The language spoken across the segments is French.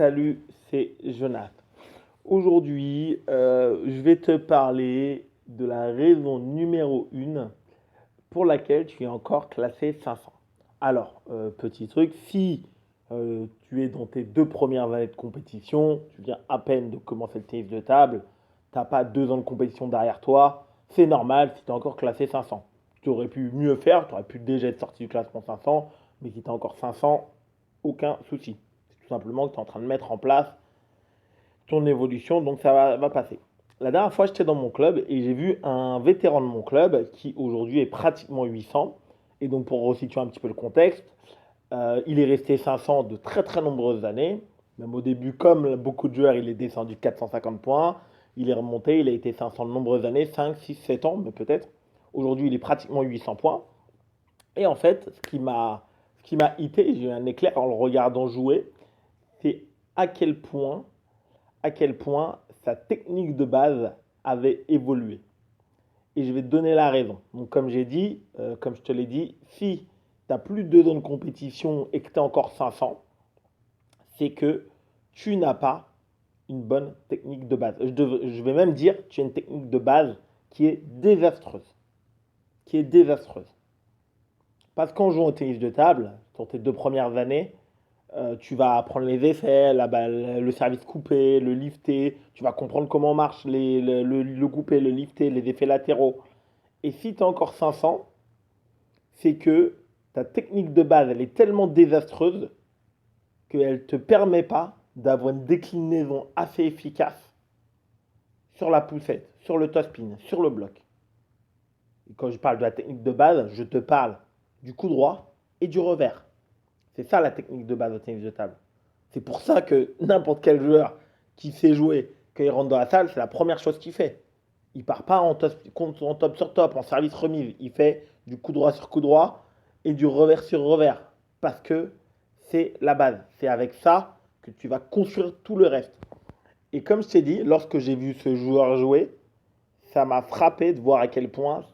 Salut, c'est Jonas. Aujourd'hui, je vais te parler de la raison numéro 1 pour laquelle tu es encore classé 500. Alors, petit truc, si tu es dans tes 2 premières années de compétition, tu viens à peine de commencer le tennis de table, tu n'as pas 2 ans de compétition derrière toi, c'est normal si tu es encore classé 500. Tu aurais pu mieux faire, tu aurais pu déjà être sorti du classement 500, mais si tu es encore 500, aucun souci. C'est tout simplement que tu es en train de mettre en place ton évolution, donc ça va passer. La dernière fois, j'étais dans mon club et j'ai vu un vétéran de mon club qui aujourd'hui est pratiquement 800. Et donc, pour resituer un petit peu le contexte, il est resté 500 de très très nombreuses années. Même au début, comme beaucoup de joueurs, il est descendu de 450 points. Il est remonté, il a été 500 de nombreuses années, 5, 6, 7 ans, mais peut-être. Aujourd'hui, il est pratiquement 800 points. Et en fait, ce qui m'a hité, j'ai eu un éclair en le regardant jouer, c'est à quel point à quel point sa technique de base avait évolué. Et je vais te donner la raison. Donc, comme j'ai dit, comme je te l'ai dit, si tu n'as plus de 2 ans de compétition et que tu es encore 500, c'est que tu n'as pas une bonne technique de base. Je vais même dire que tu as une technique de base qui est désastreuse. Qui est désastreuse. Parce qu'en jouant au tennis de table, sur tes 2 premières années, tu vas apprendre les effets, la balle, le service coupé, le lifté, tu vas comprendre comment marche le coupé, le lifté, les effets latéraux. Et si tu as encore 500, c'est que ta technique de base, elle est tellement désastreuse qu'elle ne te permet pas d'avoir une déclinaison assez efficace sur la poussette, sur le topspin, sur le bloc. Et quand je parle de la technique de base, je te parle du coup droit et du revers. C'est ça la technique de base au tennis de table. C'est pour ça que n'importe quel joueur qui sait jouer, quand il rentre dans la salle, c'est la première chose qu'il fait. Il part pas en top sur top, en service remise. Il fait du coup droit sur coup droit et du revers sur revers. Parce que c'est la base. C'est avec ça que tu vas construire tout le reste. Et comme je t'ai dit, lorsque j'ai vu ce joueur jouer, ça m'a frappé de voir à quel point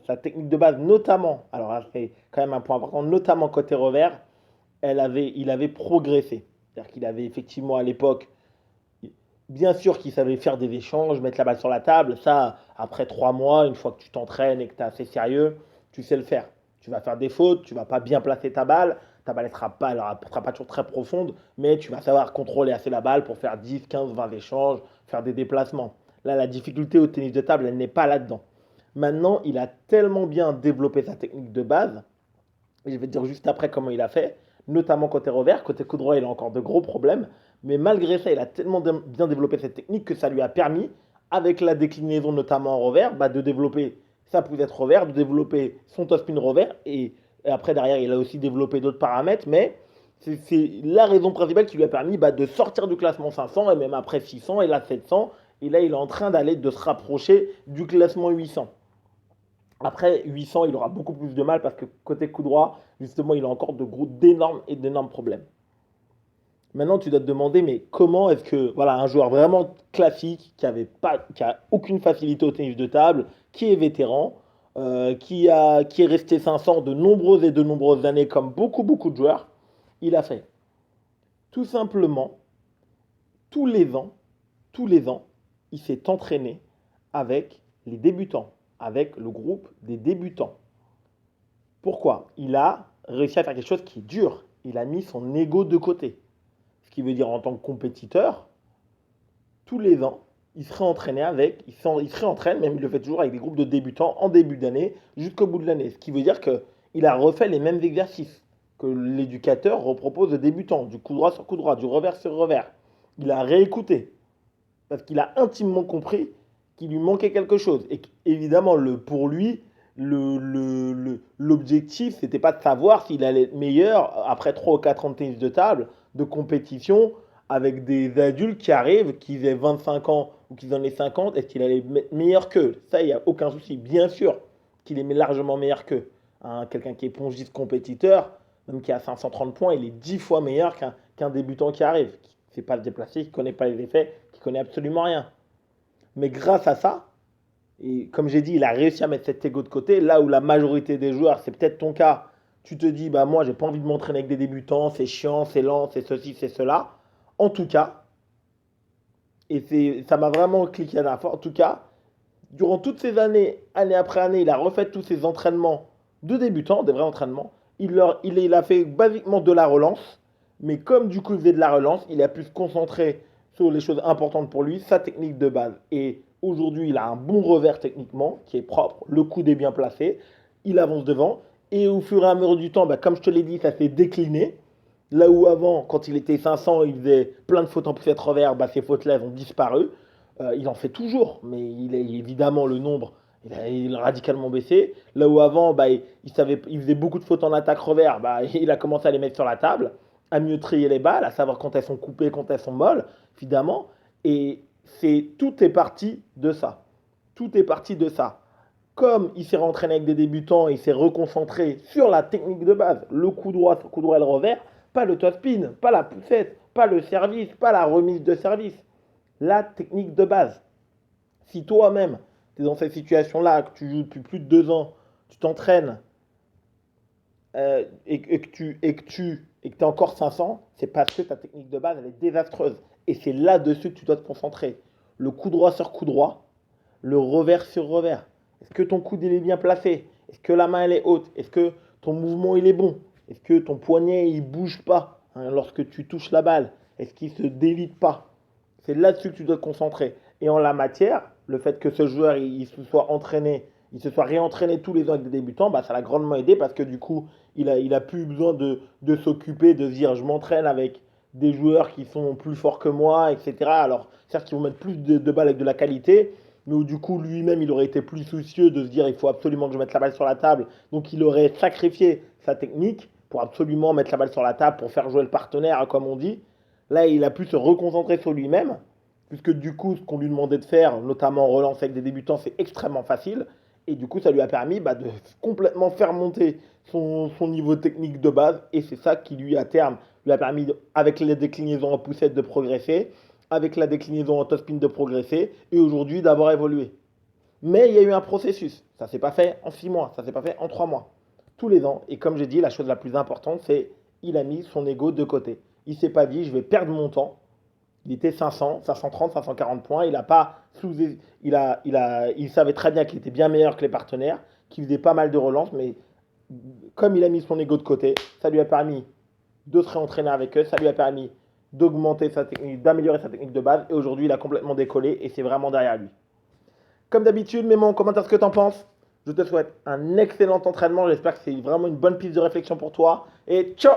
sa technique de base, notamment, alors là, c'est quand même un point important, notamment côté revers, il avait progressé. C'est-à-dire qu'il avait effectivement à l'époque, bien sûr qu'il savait faire des échanges, mettre la balle sur la table. Ça, après 3 mois, une fois que tu t'entraînes et que tu es assez sérieux, tu sais le faire. Tu vas faire des fautes, tu vas pas bien placer ta balle. Ta balle ne sera pas toujours très profonde, mais tu vas savoir contrôler assez la balle pour faire 10, 15, 20 échanges, faire des déplacements. Là, la difficulté au tennis de table, elle n'est pas là-dedans. Maintenant, il a tellement bien développé sa technique de base, et je vais te dire juste après comment il a fait, notamment côté revers. Côté coup droit, il a encore de gros problèmes. Mais malgré ça, il a tellement bien développé cette technique que ça lui a permis, avec la déclinaison notamment en revers, de développer sa poussette revers, de développer son topspin revers. Et après, derrière, il a aussi développé d'autres paramètres. Mais c'est la raison principale qui lui a permis de sortir du classement 500 et même après 600 et là 700. Et là, il est en train de se rapprocher du classement 800. Après 800, il aura beaucoup plus de mal parce que côté coup droit, justement, il a encore d'énormes problèmes. Maintenant, tu dois te demander, mais comment est-ce que, voilà, un joueur vraiment classique, qui a aucune facilité au tennis de table, qui est vétéran, qui est resté 500 de nombreuses années, comme beaucoup de joueurs, il a fait tout simplement tous les ans, tous les ans, il s'est entraîné avec les débutants, avec le groupe des débutants. Pourquoi? Il a réussi à faire quelque chose qui est dur. Il a mis son ego de côté. Ce qui veut dire en tant que compétiteur, tous les ans, il se réentraîne, même il le fait toujours avec des groupes de débutants en début d'année jusqu'au bout de l'année. Ce qui veut dire qu'il a refait les mêmes exercices que l'éducateur repropose aux débutants, du coup droit sur coup droit, du revers sur revers. Il a réécouté parce qu'il a intimement compris qu'il lui manquait quelque chose. Et évidemment, pour lui, l'objectif, c'était pas de savoir s'il allait être meilleur après 3 ou 4 ans de tennis de table, de compétition, avec des adultes qui arrivent, qui aient 25 ans ou qui en aient 50, est-ce qu'il allait être meilleur qu'eux? Ça, il n'y a aucun souci. Bien sûr qu'il est largement meilleur qu'eux. Hein, quelqu'un qui est pongiste compétiteur, même qui a 530 points, il est 10 fois meilleur qu'un débutant qui arrive, qui ne sait pas se déplacer, qui ne connaît pas les effets, qui ne connaît absolument rien. Mais grâce à ça, et comme j'ai dit, il a réussi à mettre cet ego de côté, là où la majorité des joueurs, c'est peut-être ton cas, tu te dis, moi, j'ai pas envie de m'entraîner avec des débutants, c'est chiant, c'est lent, c'est ceci, c'est cela. En tout cas, ça m'a vraiment cliqué la dernière fois, en tout cas, durant toutes ces années, année après année, il a refait tous ses entraînements de débutants, des vrais entraînements. Il a fait basiquement de la relance, mais comme du coup il faisait de la relance, il a pu se concentrer sur les choses importantes pour lui, sa technique de base. Et aujourd'hui, il a un bon revers techniquement, qui est propre, le coude est bien placé, il avance devant, et au fur et à mesure du temps, bah, comme je te l'ai dit, ça s'est décliné. Là où avant, quand il était 500, il faisait plein de fautes en poussette revers, bah, ses fautes-là ont disparu. Il en fait toujours, mais il est évidemment le nombre, il a radicalement baissé. Là où avant, bah, il faisait beaucoup de fautes en attaque revers, bah, il a commencé à les mettre sur la table, à mieux trier les balles, à savoir quand elles sont coupées, quand elles sont molles, évidemment. Et tout est parti de ça. Tout est parti de ça. Comme il s'est rentraîné avec des débutants, il s'est reconcentré sur la technique de base, le coup droit et le revers, pas le top spin, pas la poussette, pas le service, pas la remise de service. La technique de base. Si toi-même, tu es dans cette situation-là, que tu joues depuis plus de 2 ans, tu t'entraînes et que tu es encore 500, c'est parce que ta technique de base, elle est désastreuse. Et c'est là-dessus que tu dois te concentrer. Le coup droit sur coup droit, le revers sur revers. Est-ce que ton coude il est bien placé? Est-ce que la main elle est haute? Est-ce que ton mouvement il est bon? Est-ce que ton poignet il bouge pas lorsque tu touches la balle? Est-ce qu'il se délite pas? C'est là-dessus que tu dois te concentrer. Et en la matière, le fait que ce joueur il se soit entraîné, il se soit réentraîné tous les ans avec des débutants, bah, ça l'a grandement aidé parce que du coup, il a plus besoin de s'occuper, de se dire je m'entraîne avec des joueurs qui sont plus forts que moi, etc. Alors, certes, qu'ils vont mettre plus de balles avec de la qualité, mais où du coup, lui-même, il aurait été plus soucieux de se dire il faut absolument que je mette la balle sur la table. Donc, il aurait sacrifié sa technique pour absolument mettre la balle sur la table, pour faire jouer le partenaire, comme on dit. Là, il a pu se reconcentrer sur lui-même, puisque du coup, ce qu'on lui demandait de faire, notamment en relance avec des débutants, c'est extrêmement facile. Et du coup, ça lui a permis bah, de complètement faire monter son niveau technique de base. Et c'est ça qui lui, à terme, lui a permis, avec les déclinaisons en poussette, de progresser, avec la déclinaison en top spin de progresser, et aujourd'hui d'avoir évolué. Mais il y a eu un processus. Ça ne s'est pas fait en 6 mois, ça ne s'est pas fait en 3 mois. Tous les ans. Et comme j'ai dit, la chose la plus importante, c'est il a mis son ego de côté. Il ne s'est pas dit, je vais perdre mon temps. Il était 500, 530, 540 points. Il a pas sous, il savait très bien qu'il était bien meilleur que les partenaires, qu'il faisait pas mal de relances, mais comme il a mis son ego de côté, ça lui a permis de se réentraîner avec eux, ça lui a permis d'augmenter sa technique, d'améliorer sa technique de base, et aujourd'hui il a complètement décollé et c'est vraiment derrière lui. Comme d'habitude, mets-moi en commentaire ce que tu en penses. Je te souhaite un excellent entraînement, j'espère que c'est vraiment une bonne piste de réflexion pour toi, et ciao!